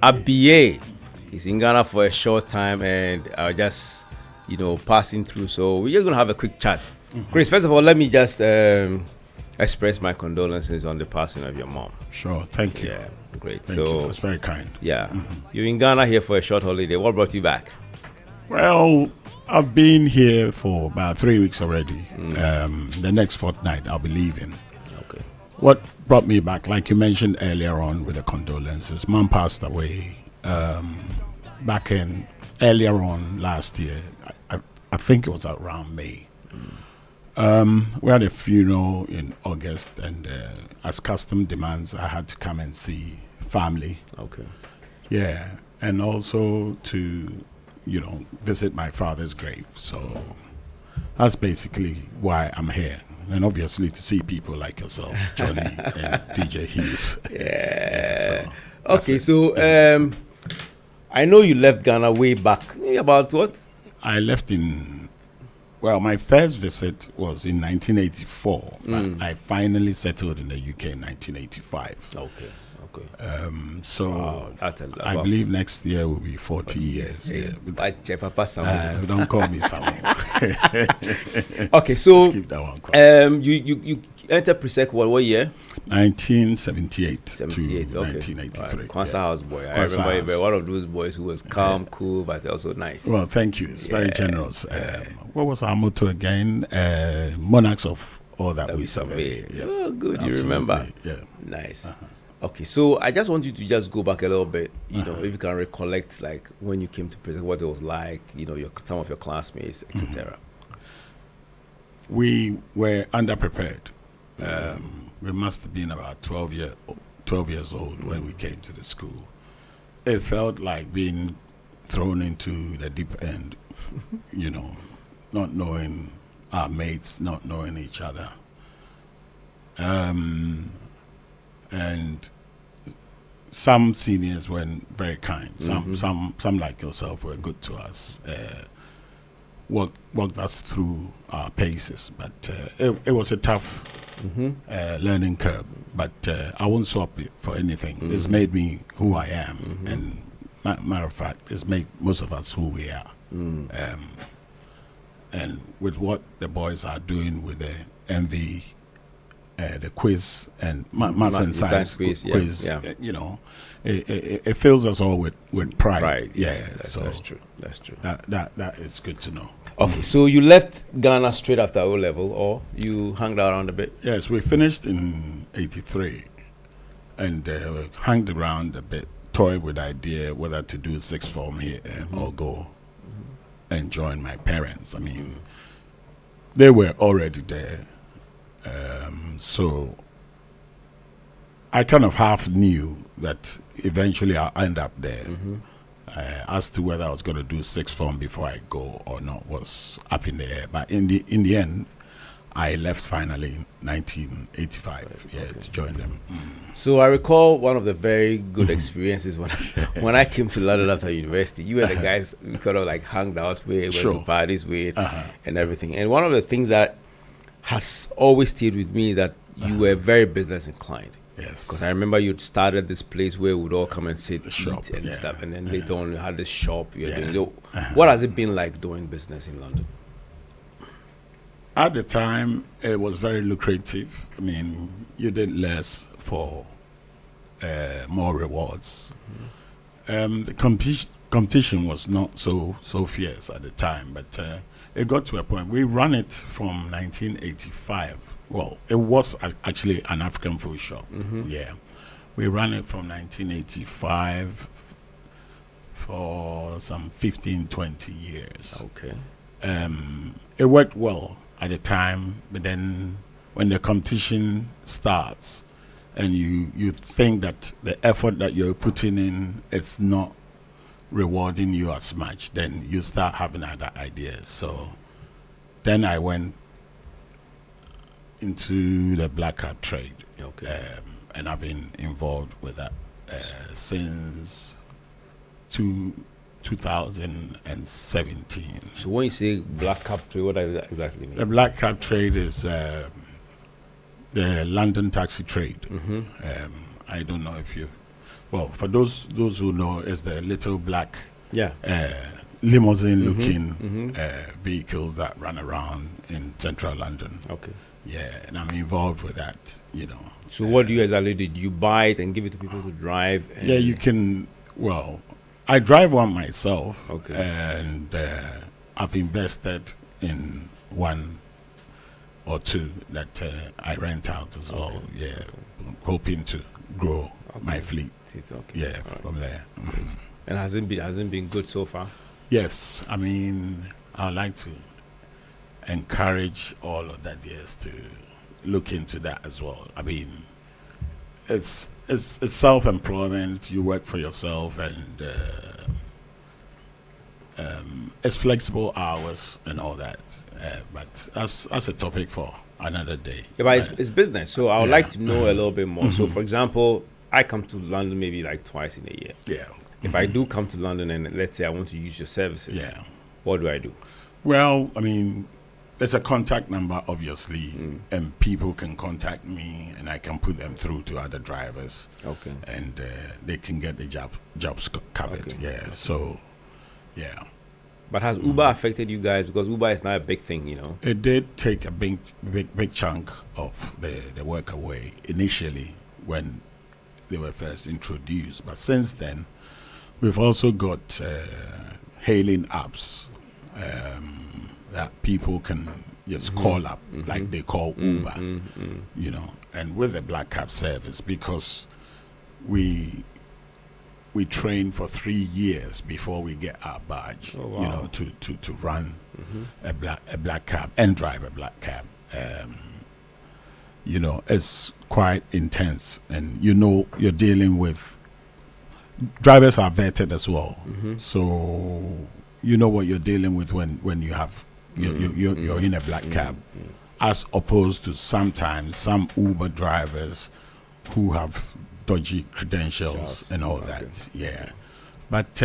ABA. He's in Ghana for a short time, and I just, passing through. So we're just gonna have a quick chat. Chris, first of all, let me just express my condolences on the passing of your mom. Sure, thank you. Yeah, great. Thank you. That's very kind. Yeah, you're in Ghana here for a short holiday. What brought you back? Well, I've been here for about 3 weeks already. The next fortnight, I'll be leaving. Okay. What brought me back, like you mentioned earlier on with the condolences, Mom passed away back in earlier on last year. I think it was around May. We had a funeral in August, and as custom demands, I had to come and see family. Okay. Yeah, and also to, visit my father's grave. So that's basically why I'm here. And obviously to see people like yourself, Johnny and DJ Heath. Yeah. Okay, so I know you left Ghana way back. About what? I left my first visit was in 1984. But I finally settled in the UK in 1985. Okay. So that's I believe next year will be 40 years. Yeah. Don't call me Samuel. Okay, so keep that one quiet. You entered PRESEC what year? 1978 to okay. 1983. Kwanzaa House boy. I remember you were one of those boys who was calm, cool, but also nice. Well, thank you. It's very generous. What was our motto again? Monarchs of all that we survey. Yeah. Oh, good. Absolutely. You remember? Yeah. Nice. Okay, so I just want you to just go back a little bit, if you can recollect, like, when you came to PRESEC, what it was like, some of your classmates, etc. We were underprepared. We must have been about 12 years old when we came to the school. It felt like being thrown into the deep end, not knowing our mates, not knowing each other. And some seniors weren't very kind. Some like yourself were good to us. Walked us through our paces, but it was a tough learning curve. But I won't swap it for anything. It's made me who I am, and matter of fact, it's made most of us who we are. And with what the boys are doing with the MV. The quiz and maths and science quiz, it fills us all with pride. Right. Yeah, that's true. That is good to know. Okay, so you left Ghana straight after O level, or you hung around a bit? Yes, we finished in '83, and hung around a bit, toyed with the idea whether to do sixth form here or go and join my parents. I mean, they were already there. So I kind of half knew that eventually I'll end up there. As to whether I was going to do sixth form before I go or not was up in the air. But in the end, I left finally in 1985 to join them. So I recall one of the very good experiences when I came to London after university. You were the guys we kind of like hung out with, went to parties with, and everything. And one of the things that has always stayed with me that you were very business inclined. Yes. Because I remember you'd started this place where we would all come and sit, shop, eat and stuff. And then later on you had this shop. What has it been like doing business in London? At the time, it was very lucrative. I mean, you did less for more rewards. The competition was not so fierce at the time, but it got to a point. We ran it from 1985. Well, it was actually an African food shop. Yeah, we ran it from 1985 for some 15, 20 years. Okay. It worked well at the time, but then when the competition starts and you think that the effort that you're putting in, it's not rewarding you as much, then you start having other ideas. So then I went into the black card trade. Okay. And I've been involved with that since 2017. So when you say black cap trade, what does that exactly mean? The black cab trade is the London taxi trade. I don't know if you've well, for those who know, it's the little black Yeah. limousine-looking vehicles that run around in central London. Okay. Yeah, and I'm involved with that, you know. So what do you exactly do? You buy it and give it to people to drive? And Yeah, you can. Well, I drive one myself, Okay. and I've invested in one or two that I rent out as well. Okay. Yeah, Okay. I'm hoping to grow my Okay. fleet. It's okay. Yeah, All right. from there. And hasn't been good so far? Yes, I mean, I'd like to encourage all of that to look into that as well. I mean, it's self-employment. You work for yourself, and it's flexible hours and all that. But that's a topic for another day. Yeah, but it's business. So I would Yeah. like to know a little bit more. So, for example, I come to London maybe like twice in a year. Yeah. If I do come to London and let's say I want to use your services, Yeah. what do I do? Well, I mean, there's a contact number, obviously, and people can contact me, and I can put them through to other drivers, Okay. and they can get the jobs covered. Okay. Yeah. So, yeah, But has Uber affected you guys? Because Uber is not a big thing, you know. it did take a big chunk of the work away initially when they were first introduced, but since then, we've also got hailing apps that people can just call up, like they call Uber, you know, and with the black cab service, because we train for 3 years before we get our badge, Oh, wow. you know, to run a black cab and drive a black cab. You know, it's quite intense, and you know you're dealing with drivers are vetted as well, so you know what you're dealing with when you have you're in a black cab, as opposed to sometimes some Uber drivers who have dodgy credentials and all that. Yeah, but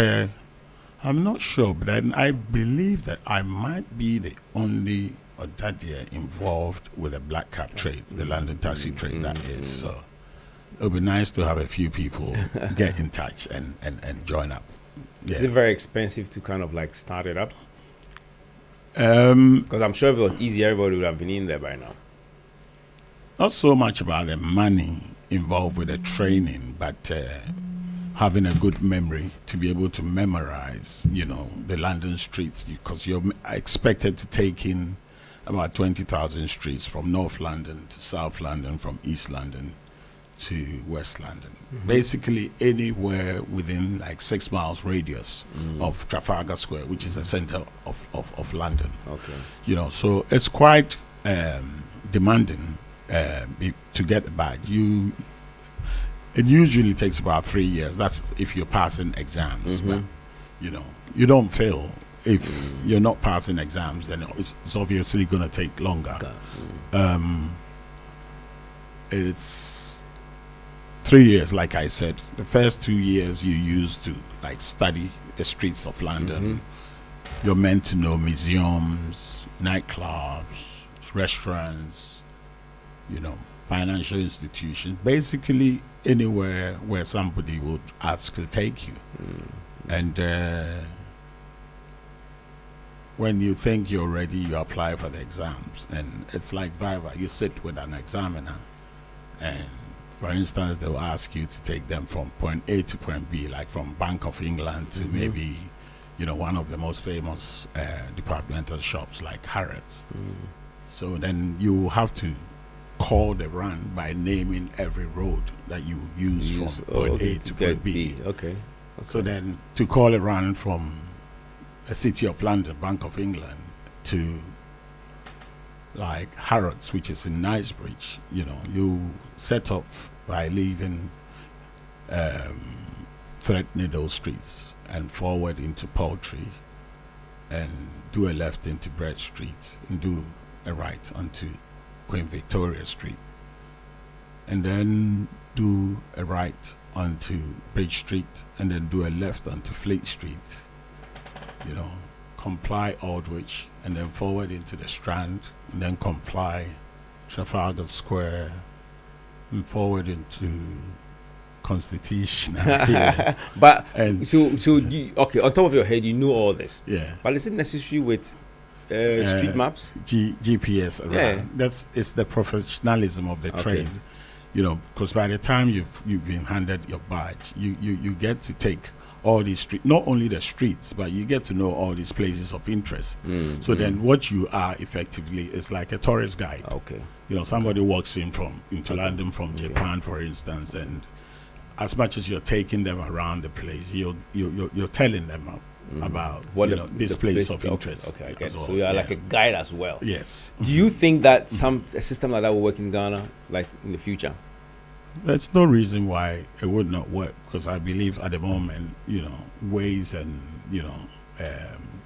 I'm not sure, but I believe that I might be the only Ɔdadeɛ involved with the black cab trade, the London taxi trade, that is. So it would be nice to have a few people get in touch and join up. Is it very expensive to kind of like start it up? Um, Because I'm sure if it was easy, everybody would have been in there by now. Not so much about the money involved with the training, but having a good memory to be able to memorize, you know, the London streets, because you're expected to take in about 20,000 streets from North London to South London, from East London to West London. Basically anywhere within like 6 miles radius of Trafalgar Square, which is the center of London. Okay. You know, so it's quite demanding to get the badge. It usually takes about 3 years. That's if you're passing exams. But, you know, you don't fail. If you're not passing exams, then it's obviously going to take longer. It's 3 years, like I said. The first 2 years you use to like study the streets of London. You're meant to know museums, nightclubs, restaurants, you know, financial institutions, basically anywhere where somebody would ask to take you. And when you think you're ready, you apply for the exams, and it's like Viva. You sit with an examiner, and for instance, they'll ask you to take them from point A to point B, like from Bank of England to maybe, you know, one of the most famous departmental shops like Harrods. So then you have to call the run by naming every road that you use from point A to point B. Okay. So then to call a run from a City of London, Bank of England, to like Harrods, which is in Knightsbridge, you know, you set off by leaving Threadneedle streets and forward into Poultry, and do a left into Bread Street, and do a right onto Queen Victoria Street, and then do a right onto Bridge Street, and then do a left onto Fleet Street, you know, Comply Aldwych, and then forward into the Strand, and then Comply Trafalgar Square, and forward into constitutional. But okay, on top of your head, you know all this. Yeah. But is it necessary with street maps? GPS around. Yeah. It's the professionalism of the trade. Because by the time you've been handed your badge, you get to take all these streets, not only the streets, but you get to know all these places of interest. Then what you are effectively is like a tourist guide. Okay. Somebody walks into London from Japan, for instance, and as much as you're taking them around the place, you're telling them about this place of interest. Okay, I get it. So you are like a guide as well. Yes. Do you think that a system like that will work in Ghana, like in the future? There's no reason why it would not work, because I believe at the moment, Waze and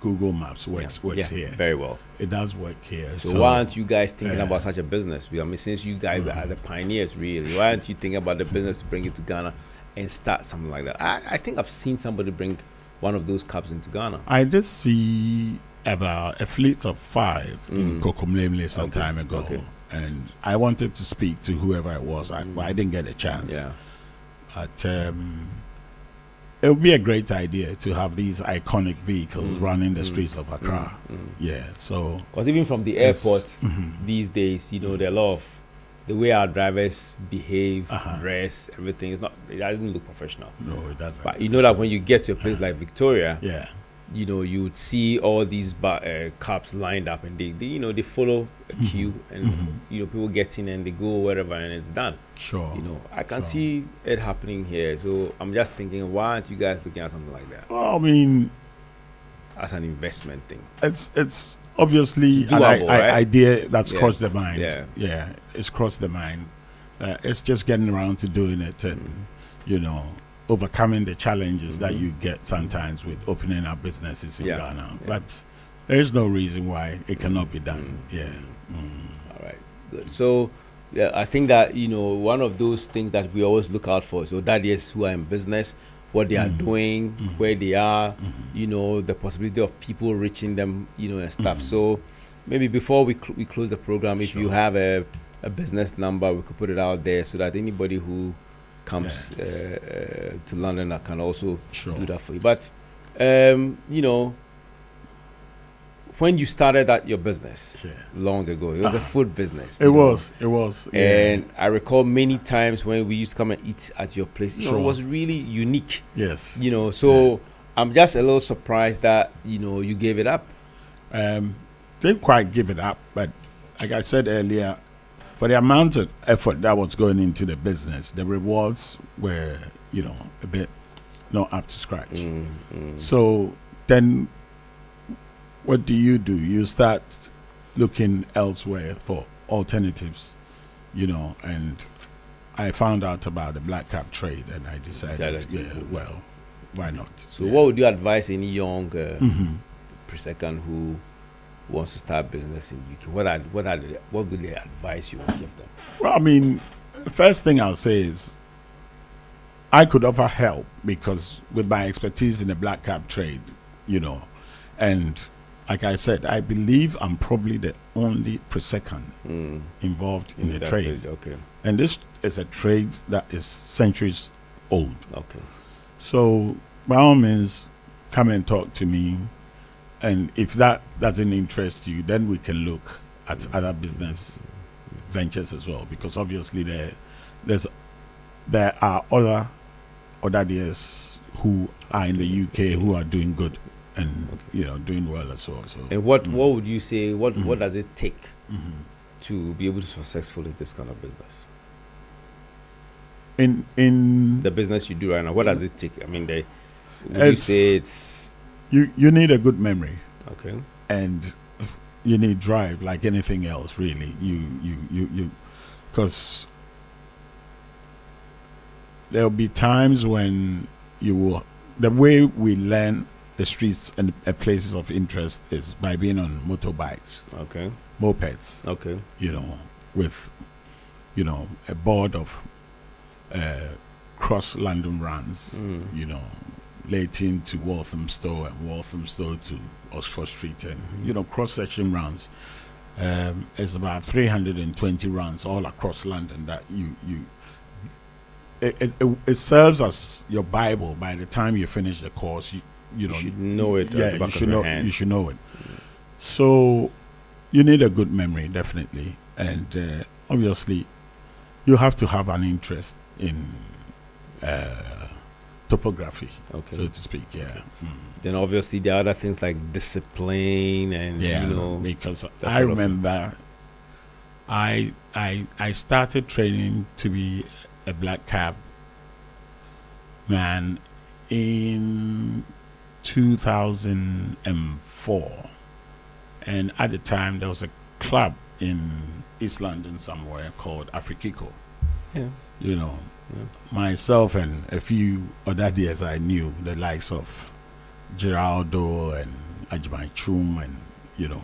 Google Maps works here very well. It does work here. So why aren't you guys thinking about such a business? I mean, since you guys are the pioneers, really, why aren't you thinking about the business to bring it to Ghana and start something like that? I think I've seen somebody bring one of those cabs into Ghana. I did see about a fleet of 5 in Kokomlemle some time ago. Okay. And I wanted to speak to whoever it was, but I didn't get a chance. Yeah. But it would be a great idea to have these iconic vehicles running the streets of Accra. Yeah, so... Because even from the airport these days, there are a lot of... The way our drivers behave, dress, everything, it doesn't look professional. No, it doesn't. But that when you get to a place like Victoria... Yeah. You would see all these cabs lined up, and they follow a queue, and people get in and they go wherever, and it's done. Sure. I can see it happening here. So I'm just thinking, why aren't you guys looking at something like that? Well, I mean, as an investment thing. It's obviously doable, an right? idea that's crossed the mind. Yeah, it's crossed the mind. It's just getting around to doing it, and overcoming the challenges that you get sometimes with opening up businesses in Ghana. But there is no reason why it cannot be done. All right, good. So I think that one of those things that we always look out for, so that is who are in business, what they are doing, where they are, the possibility of people reaching them, and stuff. So maybe before we close the program, if you have a business number, we could put it out there so that anybody who comes to London, I can also do that for you. But when you started at your business long ago, it was a food business. It was. And I recall many times when we used to come and eat at your place. It was really unique. Yes. So I'm just a little surprised that you gave it up. Didn't quite give it up, but like I said earlier, for the amount of effort that was going into the business, the rewards were, a bit not up to scratch. So then what do? You start looking elsewhere for alternatives, and I found out about the black cap trade, and I decided, well, why not? So what would you advise any young PRESEC who wants to start business in UK? What would they advise you would give them? Well, I mean, the first thing I'll say is I could offer help, because with my expertise in the black cap trade, and like I said, I believe I'm probably the only PRESEC involved in the trade. Okay. And this is a trade that is centuries old. Okay. So by all means, come and talk to me. And if that doesn't interest you, then we can look at other business ventures as well, because obviously there are other Ɔdadeɛs who are in the UK who are doing good and doing well as well. So and what would you say? What does it take to be able to successful in this kind of business? In the business you do right now, what does it take? I mean, would you say it's you need a good memory, okay, and you need drive, like anything else, really. You because there'll be times when the way we learn the streets and places of interest is by being on motorbikes, okay, mopeds, okay, with a board of cross London runs, Leighton to Walthamstow and Walthamstow to Oxford Street, and cross section runs. It's about 320 runs all across London that it serves as your Bible. By the time you finish the course, you should know it. Yeah, you should know. You should know it. So you need a good memory, definitely, and obviously, you have to have an interest in topography, so to speak. Yeah. Then obviously there are other things like discipline and because I remember I started training to be a black cab man in 2004, and at the time there was a club in East London somewhere called Afrikiko. Myself and a few Ɔdadeɛs I knew, the likes of Geraldo and Ajimai Chum and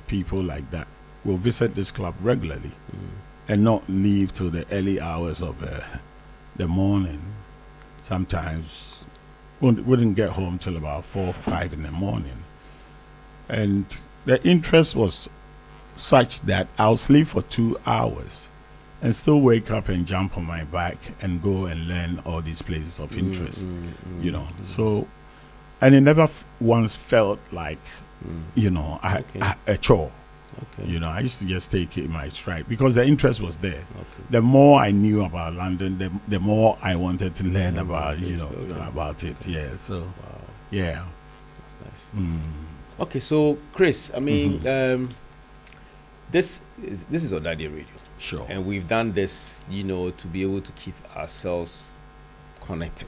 people like that, will visit this club regularly and not leave till the early hours of the morning. Sometimes wouldn't get home till about 4 or 5 in the morning. And the interest was such that I'll sleep for 2 hours and still wake up and jump on my bike and go and learn all these places of interest. So, and it never once felt like a chore. I used to just take it in my stride because the interest was there. The more I knew about London, the more I wanted to learn about about it. Yeah. So yeah, that's nice. Okay, so Chris, I mean, this is Ɔdadeɛ Radio. Sure. And we've done this, to be able to keep ourselves connected.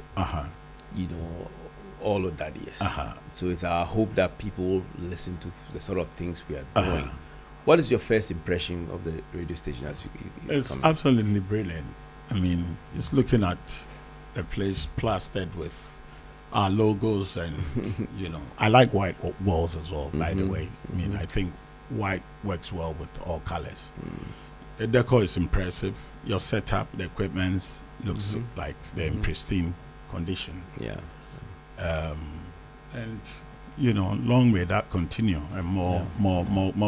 All Ɔdadeɛs. So it's our hope that people listen to the sort of things we are doing. What is your first impression of the radio station as you It's absolutely brilliant. I mean, just looking at a place plastered with our logos and, I like white walls as well, by the way. I mean, I think white works well with all colors. The decor is impressive. Your setup, the equipment looks like they're in pristine condition. Yeah. And long may that continue, and more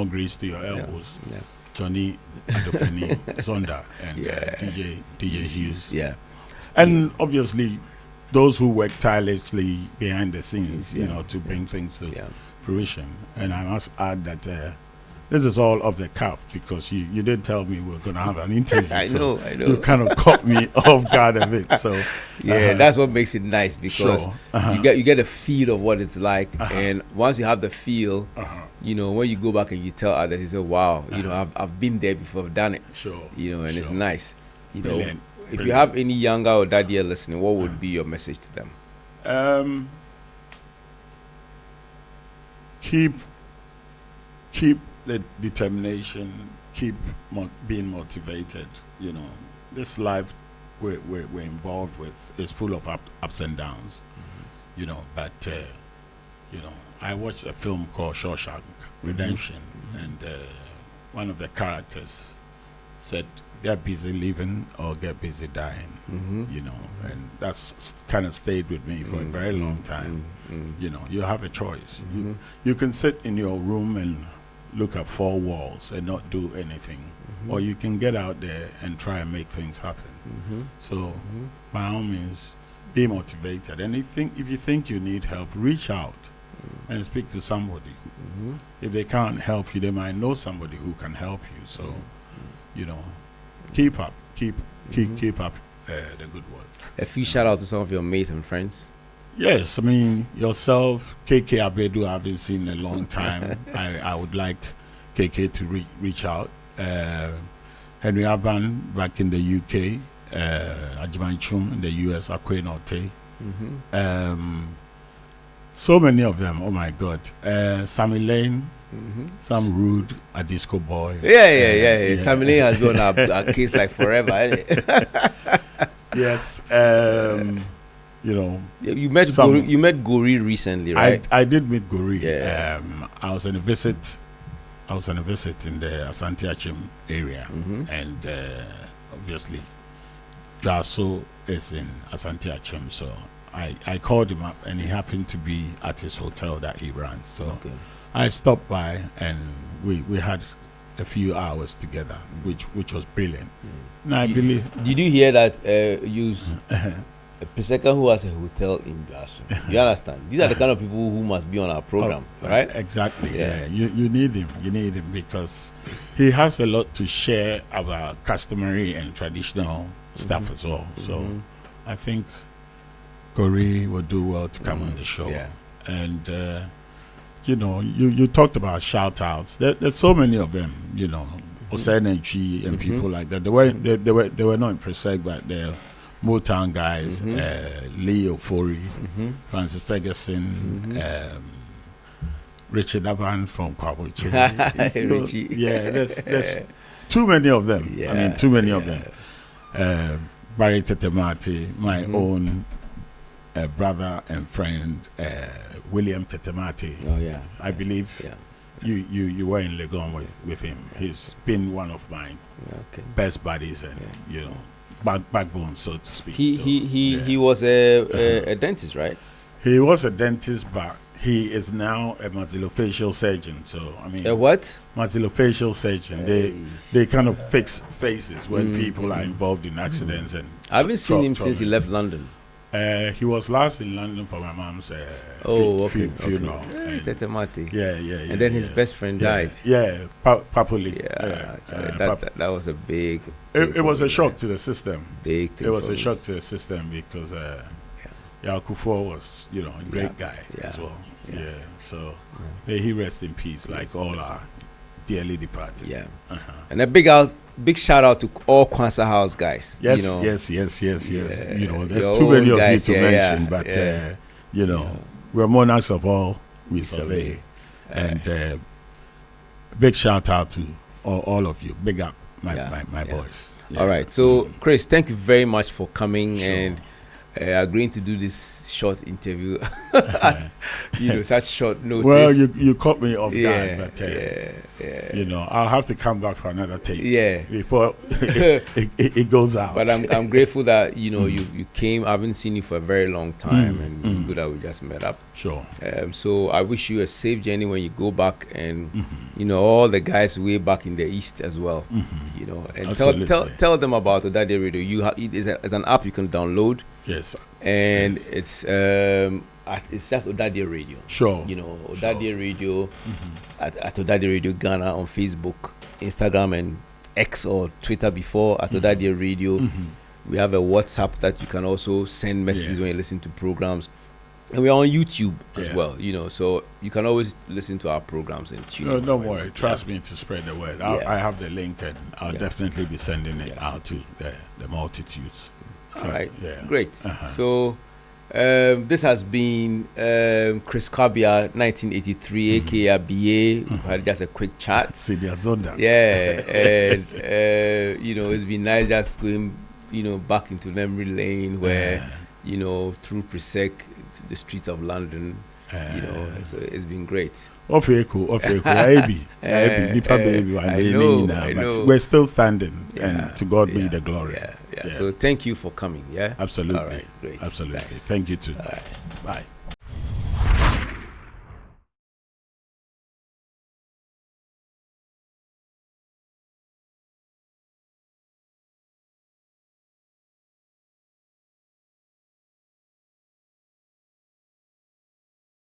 grease to your elbows. Yeah. JONIE, ADDO-FENING, Zonda, and DJ Hughes. Yeah. And obviously, those who work tirelessly behind the scenes, to bring things to fruition. And I must add that this is all off the cuff because you did tell me we were going to have an interview. I know. You kind of caught me off guard a bit. So that's what makes it nice because you get a feel of what it's like, and once you have the feel, when you go back and you tell others, you say, "Wow, I've been there before, I've done it." Sure. And it's nice. Brilliant. If you have any younger Ɔdadeɛ listening, what would be your message to them? Keep the determination, keep being motivated. This life we're involved with is full of ups and downs. But I watched a film called Shawshank Redemption, and one of the characters said, "Get busy living or get busy dying." And that's kind of stayed with me for a very long time. You have a choice. You can sit in your room and look at 4 walls and not do anything, or you can get out there and try and make things happen. So by all means, be motivated, and if you think you need help, reach out and speak to somebody. If they can't help you, they might know somebody who can help you. So keep up the good work. A few shout out to some of your mates and friends. Yes, I mean, yourself, KK Abedu, I haven't seen in a long time. I would like KK to reach out. Henry Aban back in the UK, Ajimai Chum in the US, Akwe Norte. So many of them, oh my God. Sammy Lane, Sam Rude, a disco boy. Yeah. Sammy Lane has gone up a case like forever, ain't it? Yes. You met Gori recently, right? I did meet Gori. Yeah. I was on a visit in the Asante Achim area, and obviously Jaso is in Asante Achim, so I called him up, and he happened to be at his hotel that he runs. So I stopped by, and we had a few hours together, which was brilliant. And I believe. Did you hear that use a PRESEC who has a hotel in Blasso? You understand? These are the kind of people who must be on our program, right? Exactly. Yeah. You need him. You need him because he has a lot to share about customary and traditional stuff as well. So I think Corey will do well to come on the show. Yeah. And you talked about shout outs. There's so many of them, Osenechi and people like that. They were not in PRESEC, but they're Motown guys, Leo Fori, Francis Ferguson, Richard Aban from Kwabiah. Richie. Yeah, there's too many of them. Yeah, I mean, too many of them. Barry Tetemati, my own brother and friend, William Tetemati. Oh yeah, I believe you were in LEGON with him. He's been one of my best buddies and backbone, so to speak. He was a dentist, right? He was a dentist, but he is now a maxillofacial surgeon. So I mean, a what? Maxillofacial surgeon. They kind of fix faces when people are involved in accidents and. I haven't seen him since he left London. He was last in London for my mom's funeral. Tetemati. Yeah. And then his best friend died. Yeah, Papuli. That was a big. It was a shock to the system. Big thing. It was a shock to the system because Yakufor was, a great guy as well. Yeah. So may he rest in peace, like all our dearly departed. Yeah. And a big shout out to all Kwanzaa House guys. Yes. Yeah. There's too many of you to mention, but we're monarchs of all we survey. And big shout out to all of you. Big up my boys. Yeah. All right. So Chris, thank you very much for coming and agreeing to do this short interview at such short notice. Well, you caught me off guard, but I'll have to come back for another tape before it goes out. But I'm grateful that you came. I haven't seen you for a very long time, and it's good that we just met up. Sure. So I wish you a safe journey when you go back, and all the guys way back in the east as well. And tell them about Ɔdadeɛ Radio. It's an app you can download. Yes. And it's just Ɔdadeɛ Radio. Sure. Ɔdadeɛ Radio at Ɔdadeɛ Radio Ghana on Facebook, Instagram, and X or Twitter before at Ɔdadeɛ Radio. We have a WhatsApp that you can also send messages when you listen to programs. And we're on YouTube as well, so you can always listen to our programs and tune in. Don't worry. Trust me to spread the word. I have the link and I'll definitely be sending it out to the multitudes. All right, great. So this has been Chris Kwabiah, 1983, aka BA. We had just a quick chat. Yeah, and it's been nice just going, back into memory lane where, through PRESEC, the streets of London. So it's been great. But we're still standing, and to God be the glory. So thank you for coming. Yeah, absolutely. All right, great. Absolutely. Thanks. Thank you too. All right. Bye.